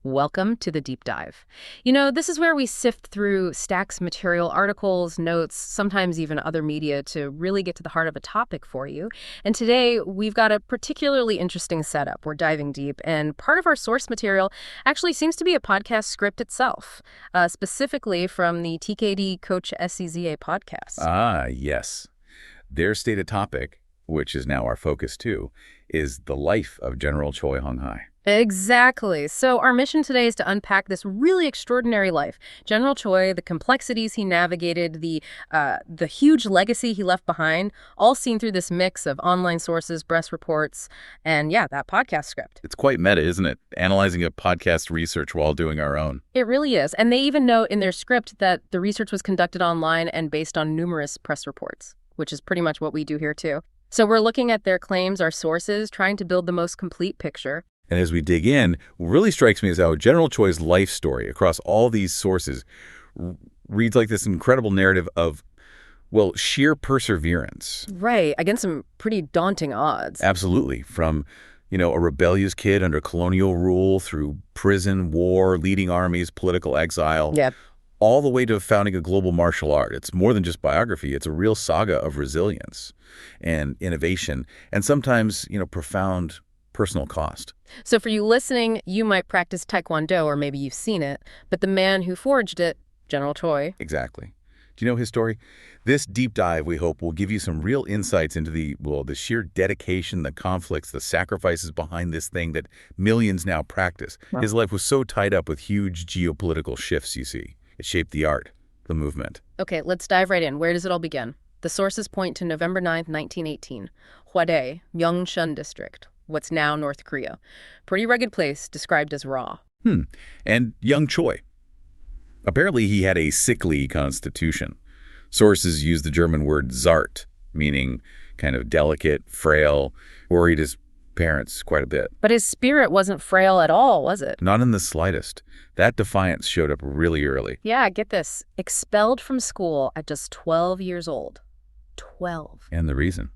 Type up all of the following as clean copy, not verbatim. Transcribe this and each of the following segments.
Welcome to the deep dive. You know, this is where we sift through stacks of material, articles, notes, sometimes even other media to really get to the heart of a topic for you. And today we've got a particularly interesting setup. We're diving deep, and part of our source material actually seems to be a podcast script itself, specifically from the TKD Coach SCZA podcast. Ah, yes. Their stated topic, which is now our focus too, is the life of General Choi Hong-Hi. Exactly. So our mission today is to unpack this really extraordinary life. General Choi, the complexities he navigated, the huge legacy he left behind, all seen through this mix of online sources, press reports, and yeah, that podcast script. It's quite meta, isn't it? Analyzing a podcast research while doing our own. It really is. And they even note in their script that the research was conducted online and based on numerous press reports, which is pretty much what we do here too. So we're looking at their claims, our sources, trying to build the most complete picture. And as we dig in, what really strikes me is how General Choi's life story across all these sources reads like this incredible narrative of, well, sheer perseverance. Right, against some pretty daunting odds. Absolutely. From, a rebellious kid under colonial rule through prison, war, leading armies, political exile. Yep. All the way to founding a global martial art. It's more than just biography. It's a real saga of resilience and innovation and sometimes, profound personal cost. So for you listening, you might practice Taekwondo, or maybe you've seen it, but the man who forged it, General Choi. Exactly. Do you know his story? This deep dive, we hope, will give you some real insights into the sheer dedication, the conflicts, the sacrifices behind this thing that millions now practice. Wow. His life was so tied up with huge geopolitical shifts, you see. It shaped the art, the movement. Okay, let's dive right in. Where does it all begin? The sources point to November 9th, 1918, Hwadae, Myeongchun District, what's now North Korea. Pretty rugged place, described as raw. And young Choi. Apparently he had a sickly constitution. Sources use the German word zart, meaning kind of delicate, frail, worried his parents quite a bit. But his spirit wasn't frail at all, was it? Not in the slightest. That defiance showed up really early. Yeah, get this. Expelled from school at just 12 years old. 12. And the reason?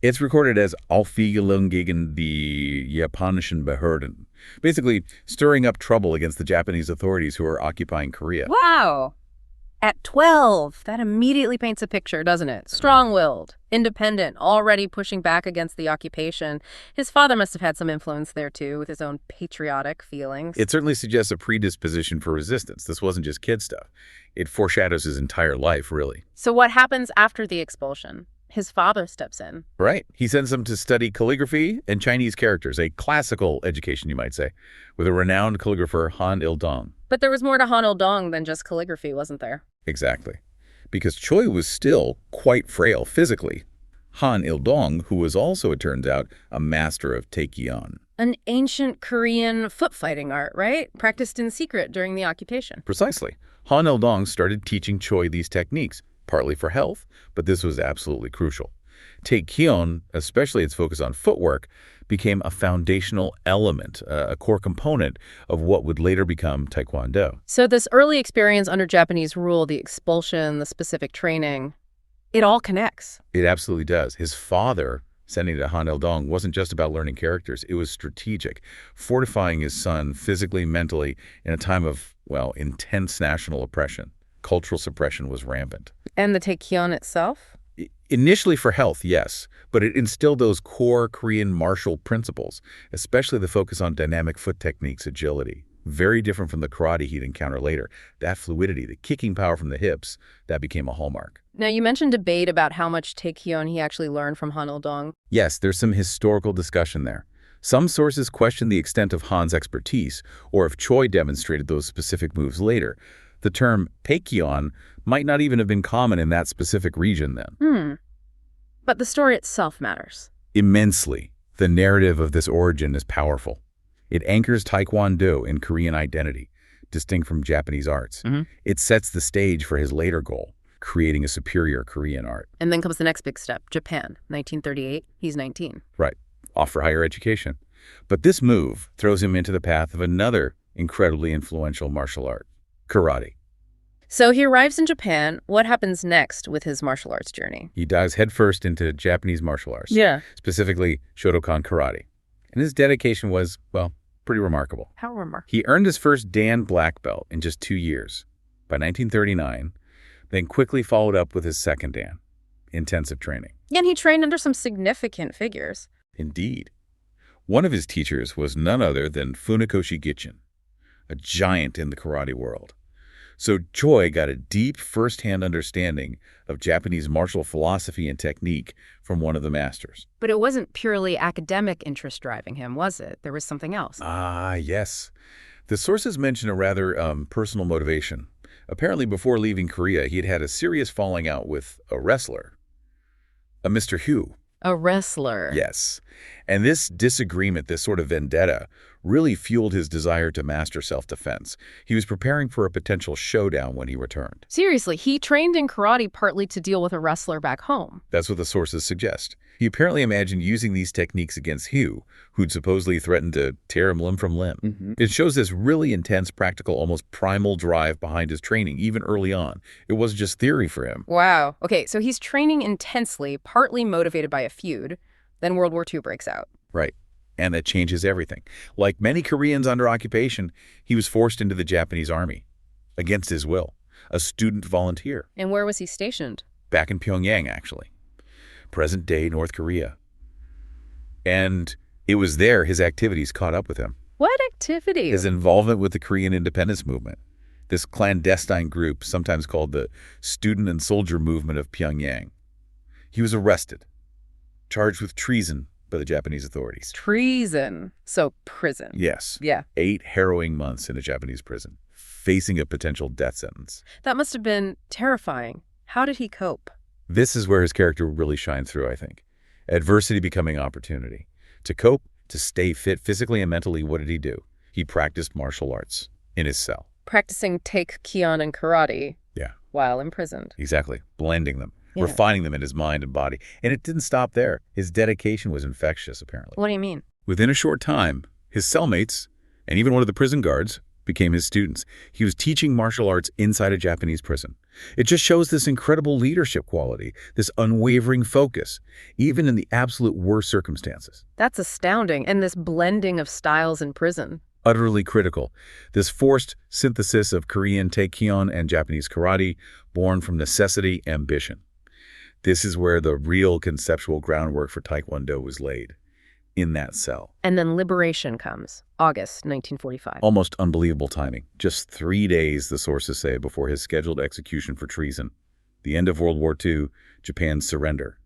It's recorded as Aufwiegelung gegen die japanischen Behörden, basically stirring up trouble against the Japanese authorities who are occupying Korea. Wow! At 12, that immediately paints a picture, doesn't it? Strong-willed, independent, already pushing back against the occupation. His father must have had some influence there, too, with his own patriotic feelings. It certainly suggests a predisposition for resistance. This wasn't just kid stuff. It foreshadows his entire life, really. So what happens after the expulsion? His father steps in. Right. He sends him to study calligraphy and Chinese characters, a classical education, you might say, with a renowned calligrapher, Han Il-dong. But there was more to Han Il-dong than just calligraphy, wasn't there? Exactly. Because Choi was still quite frail physically. Han Il-dong, who was also, it turns out, a master of Taekkyon. An ancient Korean foot-fighting art, right? Practiced in secret during the occupation. Precisely. Han Il-dong started teaching Choi these techniques, partly for health, but this was absolutely crucial. Taekyon, especially its focus on footwork, became a foundational element, a core component of what would later become Taekwondo. So this early experience under Japanese rule, the expulsion, the specific training, it all connects. It absolutely does. His father sending to Han Il-dong wasn't just about learning characters. It was strategic, fortifying his son physically, mentally, in a time of, intense national oppression. Cultural suppression was rampant. And the Taekyon itself? Initially for health, yes, but it instilled those core Korean martial principles, especially the focus on dynamic foot techniques, agility. Very different from the karate he'd encounter later. That fluidity, the kicking power from the hips, that became a hallmark. Now, you mentioned debate about how much Taekyon he actually learned from Han Il-dong. Yes, there's some historical discussion there. Some sources question the extent of Han's expertise, or if Choi demonstrated those specific moves later. The term Taekyon might not even have been common in that specific region then. But the story itself matters. Immensely. The narrative of this origin is powerful. It anchors Taekwondo in Korean identity, distinct from Japanese arts. It sets the stage for his later goal, creating a superior Korean art. And then comes the next big step, Japan, 1938. He's 19. Right. Off for higher education. But this move throws him into the path of another incredibly influential martial art. Karate. So he arrives in Japan. What happens next with his martial arts journey? He dives headfirst into Japanese martial arts. Yeah. Specifically, Shotokan Karate. And his dedication was, Pretty remarkable. How remarkable. He earned his first Dan black belt in just 2 years, by 1939, then quickly followed up with his second Dan, intensive training. And he trained under some significant figures. Indeed. One of his teachers was none other than Funakoshi Gichin, a giant in the karate world. So Choi got a deep first-hand understanding of Japanese martial philosophy and technique from one of the masters. But it wasn't purely academic interest driving him, was it? There was something else. Ah, yes. The sources mention a rather personal motivation. Apparently, before leaving Korea, he had had a serious falling out with a wrestler, a Mr. Hugh. A wrestler. Yes. And this disagreement, this sort of vendetta, really fueled his desire to master self-defense. He was preparing for a potential showdown when he returned. Seriously, he trained in karate partly to deal with a wrestler back home. That's what the sources suggest. He apparently imagined using these techniques against Hugh, who'd supposedly threatened to tear him limb from limb. It shows this really intense, practical, almost primal drive behind his training, even early on. It wasn't just theory for him. Wow. Okay, so he's training intensely, partly motivated by a feud. Then World War II breaks out. Right. And that changes everything. Like many Koreans under occupation, he was forced into the Japanese army, against his will, a student volunteer. And where was he stationed? Back in Pyongyang, actually. Present-day North Korea. And it was there his activities caught up with him. What activities? His involvement with the Korean independence movement, this clandestine group, sometimes called the Student and Soldier Movement of Pyongyang. He was arrested, charged with treason by the Japanese authorities. Treason. So prison. Yes. Yeah. 8 harrowing months in a Japanese prison, facing a potential death sentence. That must have been terrifying. How did he cope? This is where his character really shines through, I think. Adversity becoming opportunity. To cope, to stay fit physically and mentally, what did he do? He practiced martial arts in his cell. Practicing Taekkyon and Karate. Yeah. While imprisoned. Exactly. Blending them. Yeah. Refining them in his mind and body. And it didn't stop there. His dedication was infectious, apparently. What do you mean? Within a short time, his cellmates, and even one of the prison guards, became his students. He was teaching martial arts inside a Japanese prison. It just shows this incredible leadership quality, this unwavering focus, even in the absolute worst circumstances. That's astounding. And this blending of styles in prison. Utterly critical. This forced synthesis of Korean Taekyon and Japanese karate, born from necessity, ambition. This is where the real conceptual groundwork for Taekwondo was laid, in that cell. And then liberation comes, August 1945. Almost unbelievable timing. Just 3 days, the sources say, before his scheduled execution for treason. The end of World War II, Japan's surrender.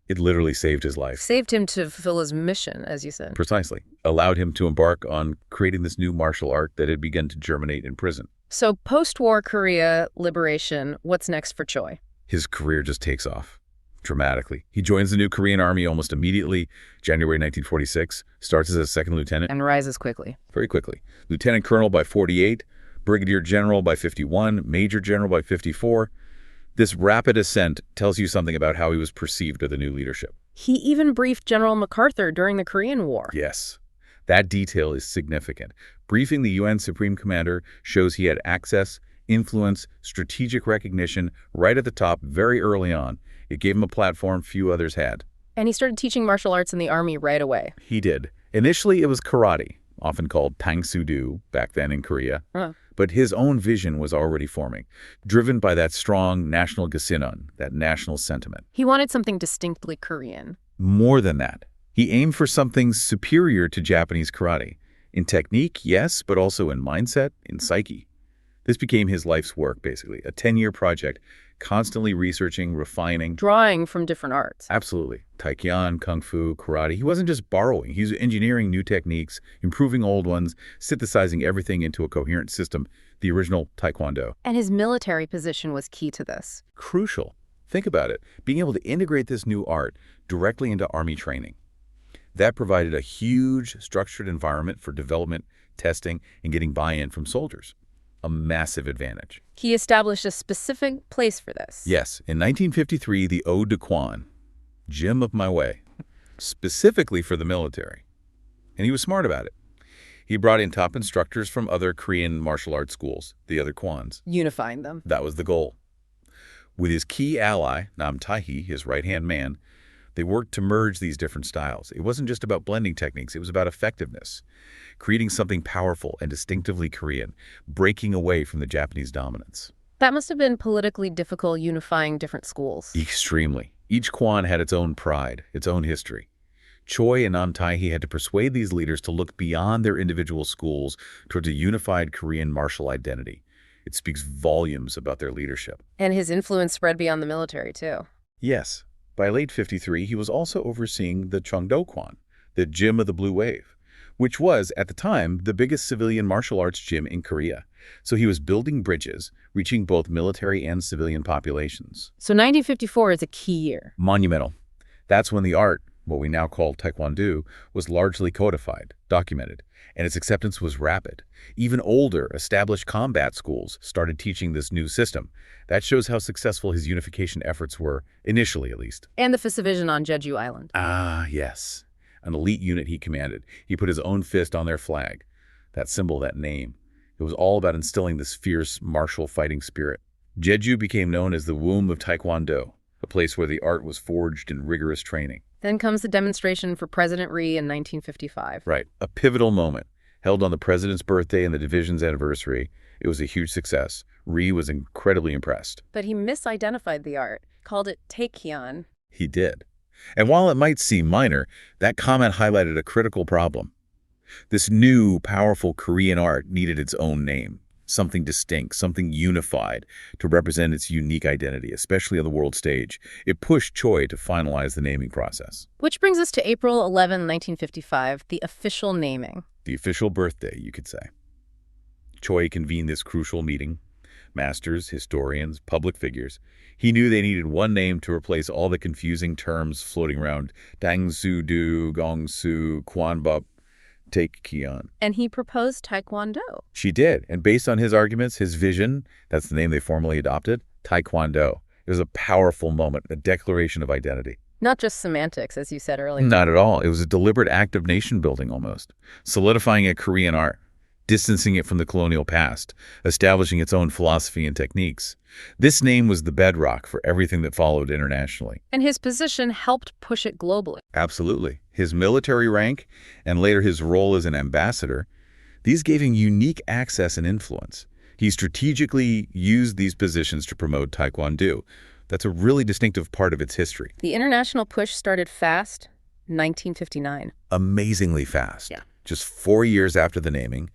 It literally saved his life. Saved him to fulfill his mission, as you said. Precisely. Allowed him to embark on creating this new martial art that had begun to germinate in prison. So post-war Korea, liberation, what's next for Choi? His career just takes off. Dramatically. He joins the new Korean Army almost immediately, January 1946, starts as a second lieutenant. And rises quickly. Very quickly. Lieutenant colonel by 48, brigadier general by 51, major general by 54. This rapid ascent tells you something about how he was perceived by the new leadership. He even briefed General MacArthur during the Korean War. Yes. That detail is significant. Briefing the UN Supreme Commander shows he had access, influence, strategic recognition right at the top very early on. It gave him a platform few others had. And he started teaching martial arts in the army right away. He did. Initially, it was karate, often called tangsudo back then in Korea. But his own vision was already forming, driven by that strong national gasinon, that national sentiment. He wanted something distinctly Korean. More than that, he aimed for something superior to Japanese karate. In technique, yes, but also in mindset, in psyche. This became his life's work, basically, a 10-year project, constantly researching, refining. Drawing from different arts. Absolutely. Taekyon, Kung Fu, karate. He wasn't just borrowing. He was engineering new techniques, improving old ones, synthesizing everything into a coherent system, the original Taekwondo. And his military position was key to this. Crucial. Think about it. Being able to integrate this new art directly into army training. That provided a huge structured environment for development, testing, and getting buy-in from soldiers. A massive advantage. He established a specific place for this. Yes, in 1953, the Ode to Kwon, Gym of My Way, specifically for the military. And he was smart about it. He brought in top instructors from other Korean martial arts schools, the other Kwons. Unifying them. That was the goal. With his key ally, Nam Tae-hee, his right-hand man, They worked to merge these different styles. It wasn't just about blending techniques, it was about effectiveness, creating something powerful and distinctively Korean, breaking away from the Japanese dominance. That must have been politically difficult unifying different schools. Extremely. Each Kwan had its own pride, its own history. Choi and Tae-Hi had to persuade these leaders to look beyond their individual schools towards a unified Korean martial identity. It speaks volumes about their leadership. And his influence spread beyond the military, too. Yes. By late 53, he was also overseeing the Cheongdo-Kwan, the Gym of the Blue Wave, which was, at the time, the biggest civilian martial arts gym in Korea. So he was building bridges, reaching both military and civilian populations. So 1954 is a key year. Monumental. That's when the art, what we now call Taekwondo, was largely codified, documented, and its acceptance was rapid. Even older, established combat schools started teaching this new system. That shows how successful his unification efforts were, initially at least. And the Fifth Division on Jeju Island. Ah, yes. An elite unit he commanded. He put his own fist on their flag. That symbol, that name. It was all about instilling this fierce martial fighting spirit. Jeju became known as the womb of Taekwondo, a place where the art was forged in rigorous training. Then comes the demonstration for President Ri in 1955. Right, a pivotal moment. Held on the president's birthday and the division's anniversary, it was a huge success. Ri was incredibly impressed. But he misidentified the art, called it Taekkyon. He did. And while it might seem minor, that comment highlighted a critical problem. This new, powerful Korean art needed its own name, something distinct, something unified to represent its unique identity, especially on the world stage. It pushed Choi to finalize the naming process. Which brings us to April 11, 1955, the official naming. The official birthday, you could say. Choi convened this crucial meeting. Masters, historians, public figures. He knew they needed one name to replace all the confusing terms floating around. Dangsu-do, Gongsu, Kwanbop, Taekkyon. And he proposed Taekwondo. She did, and based on his arguments, his vision, that's the name they formally adopted, Taekwondo. It was a powerful moment, a declaration of identity. Not just semantics, as you said earlier. Not at all. It was a deliberate act of nation-building almost, solidifying a Korean art, distancing it from the colonial past, establishing its own philosophy and techniques. This name was the bedrock for everything that followed internationally. And his position helped push it globally. Absolutely. His military rank, and later his role as an ambassador, these gave him unique access and influence. He strategically used these positions to promote Taekwondo. That's a really distinctive part of its history. The international push started fast, 1959. Amazingly fast. Yeah. Just 4 years after the naming,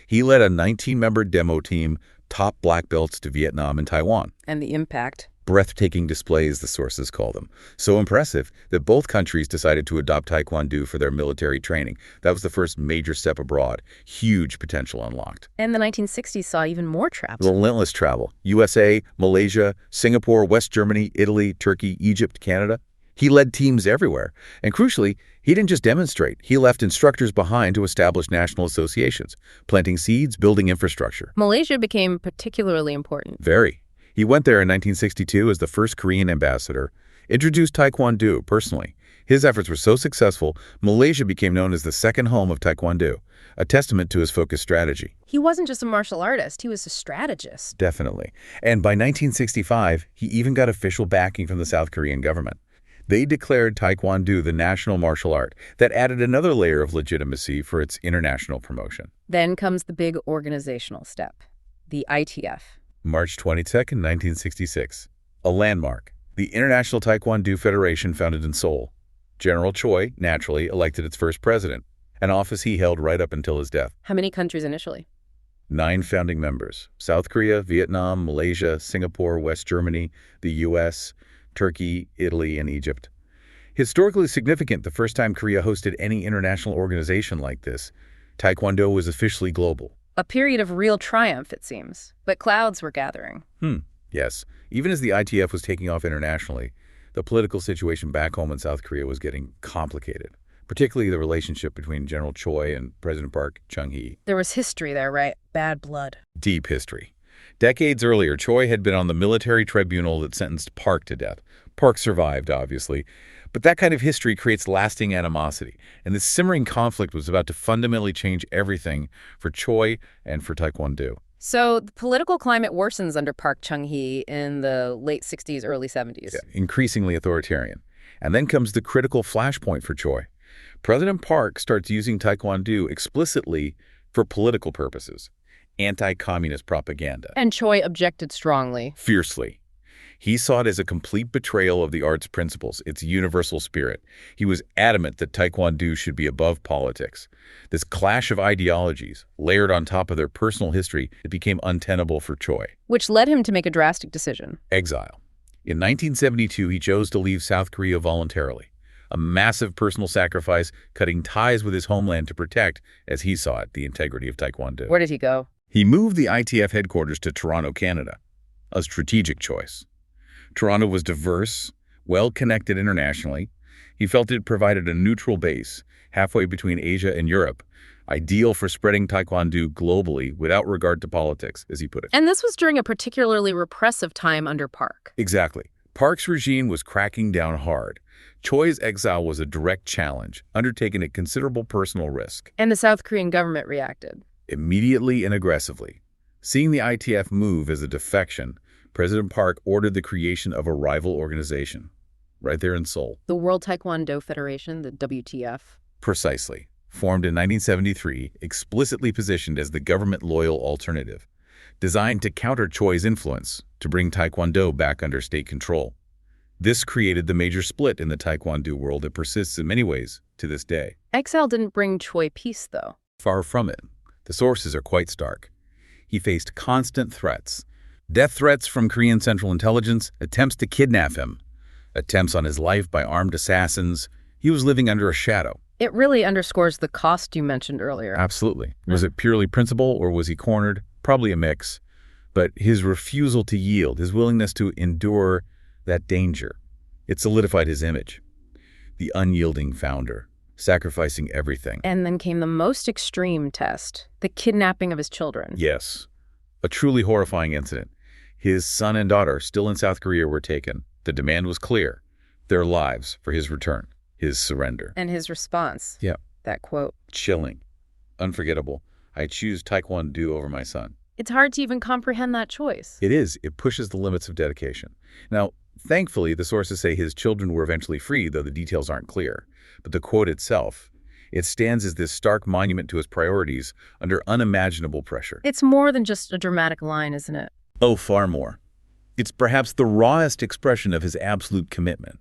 he led a 19-member demo team, top black belts to Vietnam and Taiwan. And the impact? Breathtaking displays, the sources call them. So impressive that both countries decided to adopt Taekwondo for their military training. That was the first major step abroad. Huge potential unlocked. And the 1960s saw even more traps. Relentless travel. USA, Malaysia, Singapore, West Germany, Italy, Turkey, Egypt, Canada. He led teams everywhere. And crucially, he didn't just demonstrate. He left instructors behind to establish national associations, planting seeds, building infrastructure. Malaysia became particularly important. Very. He went there in 1962 as the first Korean ambassador, introduced Taekwondo personally. His efforts were so successful, Malaysia became known as the second home of Taekwondo, a testament to his focused strategy. He wasn't just a martial artist, he was a strategist. Definitely. And by 1965, he even got official backing from the South Korean government. They declared Taekwondo the national martial art. That added another layer of legitimacy for its international promotion. Then comes the big organizational step, the ITF. March 22nd, 1966. A landmark. The International Taekwondo Federation, founded in Seoul. General Choi, naturally, elected its first president, an office he held right up until his death. How many countries initially? 9 founding members. South Korea, Vietnam, Malaysia, Singapore, West Germany, the U.S., Turkey, Italy, and Egypt. Historically significant, the first time Korea hosted any international organization like this. Taekwondo was officially global. A period of real triumph, it seems. But clouds were gathering. Yes. Even as the ITF was taking off internationally, the political situation back home in South Korea was getting complicated, particularly the relationship between General Choi and President Park Chung-hee. There was history there, right? Bad blood. Deep history. Decades earlier, Choi had been on the military tribunal that sentenced Park to death. Park survived, obviously. But that kind of history creates lasting animosity, and this simmering conflict was about to fundamentally change everything for Choi and for Taekwondo. So the political climate worsens under Park Chung-hee in the late 60s, early 70s. Yeah, increasingly authoritarian. And then comes the critical flashpoint for Choi. President Park starts using Taekwondo explicitly for political purposes, anti-communist propaganda. And Choi objected strongly. Fiercely. He saw it as a complete betrayal of the art's principles, its universal spirit. He was adamant that Taekwondo should be above politics. This clash of ideologies, layered on top of their personal history, it became untenable for Choi. Which led him to make a drastic decision. Exile. In 1972, he chose to leave South Korea voluntarily. A massive personal sacrifice, cutting ties with his homeland to protect, as he saw it, the integrity of Taekwondo. Where did he go? He moved the ITF headquarters to Toronto, Canada, a strategic choice. Toronto was diverse, well-connected internationally. He felt it provided a neutral base, halfway between Asia and Europe, ideal for spreading Taekwondo globally without regard to politics, as he put it. And this was during a particularly repressive time under Park. Exactly. Park's regime was cracking down hard. Choi's exile was a direct challenge, undertaken at considerable personal risk. And the South Korean government reacted. Immediately and aggressively. Seeing the ITF move as a defection, President Park ordered the creation of a rival organization, right there in Seoul. The World Taekwondo Federation, the WTF. Precisely. Formed in 1973, explicitly positioned as the government-loyal alternative, designed to counter Choi's influence, to bring Taekwondo back under state control. This created the major split in the Taekwondo world that persists in many ways to this day. Exile didn't bring Choi peace, though. Far from it. The sources are quite stark. He faced constant threats. Death threats from Korean Central Intelligence, attempts to kidnap him, attempts on his life by armed assassins. He was living under a shadow. It really underscores the cost you mentioned earlier. Absolutely. Was it purely principle, or was he cornered? Probably a mix. But his refusal to yield, his willingness to endure that danger, it solidified his image. The unyielding founder, sacrificing everything. And then came the most extreme test, the kidnapping of his children. Yes. A truly horrifying incident. His son and daughter, still in South Korea, were taken. The demand was clear. Their lives for his return, his surrender. And his response. Yeah. That quote. Chilling. Unforgettable. I choose Taekwondo over my son. It's hard to even comprehend that choice. It is. It pushes the limits of dedication. Now, thankfully, the sources say his children were eventually freed, though the details aren't clear. But the quote itself, it stands as this stark monument to his priorities under unimaginable pressure. It's more than just a dramatic line, isn't it? Oh, far more. It's perhaps the rawest expression of his absolute commitment.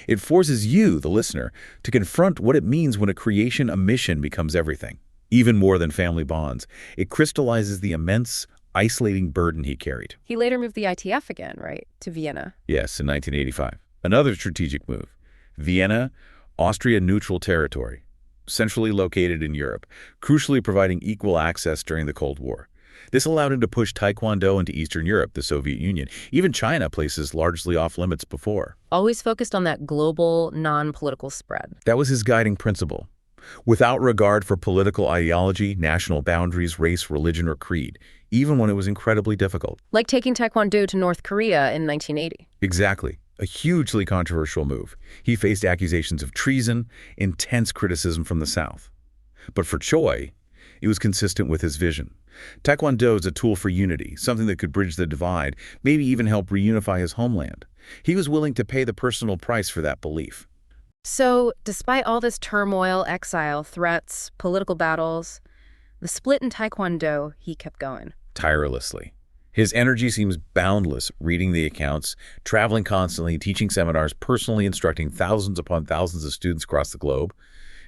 It forces you, the listener, to confront what it means when a creation, a mission, becomes everything, even more than family bonds. It crystallizes the immense, isolating burden he carried. He later moved the ITF again, right, to Vienna? Yes, in 1985. Another strategic move. Vienna, Austria-neutral territory, centrally located in Europe, crucially providing equal access during the Cold War. This allowed him to push Taekwondo into Eastern Europe, the Soviet Union, even China, places largely off limits before. Always focused on that global, non-political spread. That was his guiding principle. Without regard for political ideology, national boundaries, race, religion, or creed, even when it was incredibly difficult. Like taking Taekwondo to North Korea in 1980. Exactly. A hugely controversial move. He faced accusations of treason, intense criticism from the South. But for Choi, it was consistent with his vision. Taekwondo is a tool for unity, something that could bridge the divide, maybe even help reunify his homeland. He was willing to pay the personal price for that belief. So, despite all this turmoil, exile, threats, political battles, the split in Taekwondo, he kept going. Tirelessly. His energy seems boundless, reading the accounts, traveling constantly, teaching seminars, personally instructing thousands upon thousands of students across the globe,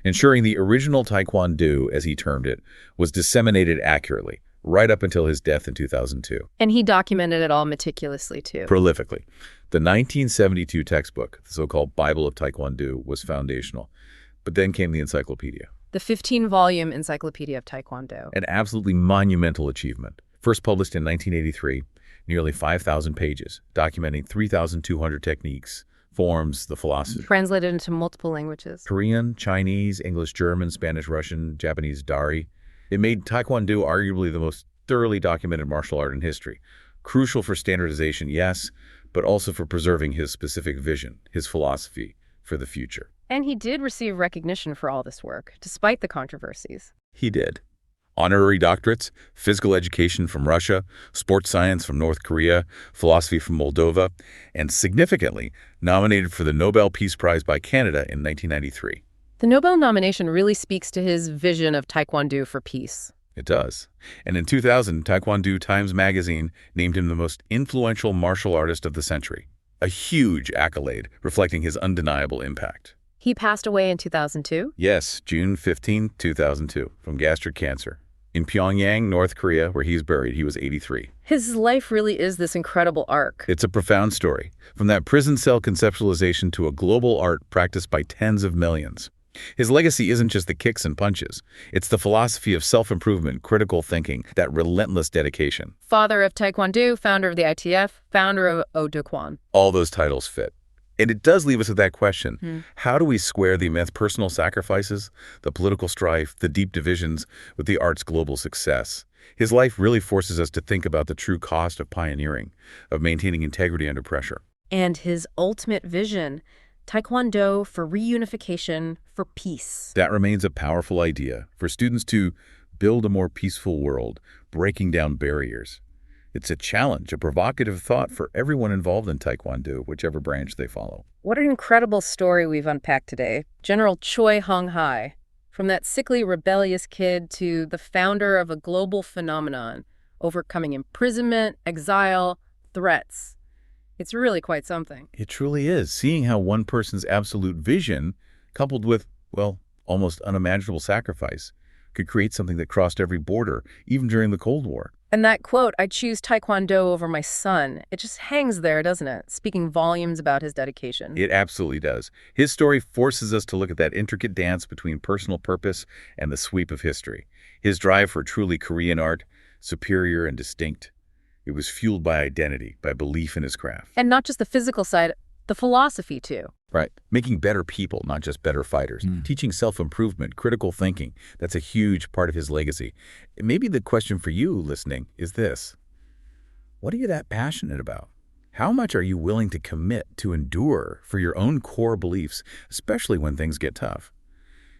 ensuring the original Taekwondo, as he termed it, was disseminated accurately, right up until his death in 2002. And he documented it all meticulously, too. Prolifically. The 1972 textbook, the so-called Bible of Taekwondo, was foundational. But then came the encyclopedia. The 15-volume Encyclopedia of Taekwondo. An absolutely monumental achievement. First published in 1983, nearly 5,000 pages, documenting 3,200 techniques, forms, the philosophies. Translated into multiple languages. Korean, Chinese, English, German, Spanish, Russian, Japanese, Dari. It made Taekwondo arguably the most thoroughly documented martial art in history. Crucial for standardization, yes, but also for preserving his specific vision, his philosophy for the future. And he did receive recognition for all this work, despite the controversies. He did. Honorary doctorates, physical education from Russia, sports science from North Korea, philosophy from Moldova, and significantly nominated for the Nobel Peace Prize by Canada in 1993. The Nobel nomination really speaks to his vision of Taekwondo for peace. It does. And in 2000, Taekwondo Times magazine named him the most influential martial artist of the century. A huge accolade reflecting his undeniable impact. He passed away in 2002? Yes, June 15, 2002, from gastric cancer. In Pyongyang, North Korea, where he's buried, he was 83. His life really is this incredible arc. It's a profound story, from that prison cell conceptualization to a global art practiced by tens of millions. His legacy isn't just the kicks and punches. It's the philosophy of self-improvement, critical thinking, that relentless dedication. Father of Taekwondo, founder of the ITF, founder of Taekwon. All those titles fit. And it does leave us with that question. How do we square the immense personal sacrifices, the political strife, the deep divisions with the art's global success? His life really forces us to think about the true cost of pioneering, of maintaining integrity under pressure. And his ultimate vision, Taekwondo for reunification, for peace. That remains a powerful idea for students to build a more peaceful world, breaking down barriers. It's a challenge, a provocative thought for everyone involved in Taekwondo, whichever branch they follow. What an incredible story we've unpacked today. General Choi Hong-Hi, from that sickly, rebellious kid to the founder of a global phenomenon, overcoming imprisonment, exile, threats. It's really quite something. It truly is. Seeing how one person's absolute vision, coupled with, well, almost unimaginable sacrifice, could create something that crossed every border, even during the Cold War. And that quote, "I choose Taekwondo over my son," it just hangs there, doesn't it? Speaking volumes about his dedication. It absolutely does. His story forces us to look at that intricate dance between personal purpose and the sweep of history. His drive for truly Korean art, superior and distinct. It was fueled by identity, by belief in his craft. And not just the physical side, the philosophy too. Right. Making better people, not just better fighters. Teaching self-improvement, critical thinking. That's a huge part of his legacy. Maybe the question for you listening is this. What are you that passionate about? How much are you willing to commit to endure for your own core beliefs, especially when things get tough?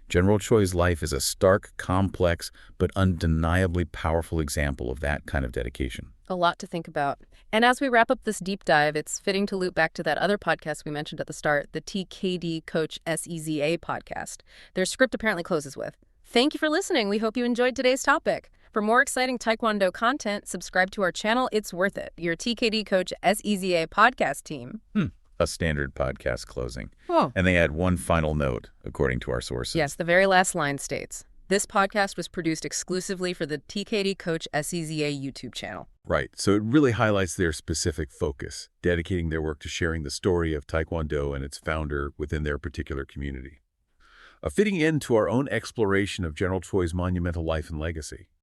General Choi's life is a stark, complex, but undeniably powerful example of that kind of dedication. A lot to think about. And as we wrap up this deep dive, it's fitting to loop back to that other podcast we mentioned at the start, the TKD Coach SEZA podcast. Their script apparently closes with, "Thank you for listening. We hope you enjoyed today's topic. For more exciting Taekwondo content, subscribe to our channel. It's worth it." Your TKD Coach SEZA podcast team. A standard podcast closing. Oh. And they add one final note, according to our sources. Yes, the very last line states, "This podcast was produced exclusively for the TKD Coach SEZA YouTube channel." Right. So it really highlights their specific focus, dedicating their work to sharing the story of Taekwondo and its founder within their particular community. A fitting end to our own exploration of General Choi's monumental life and legacy.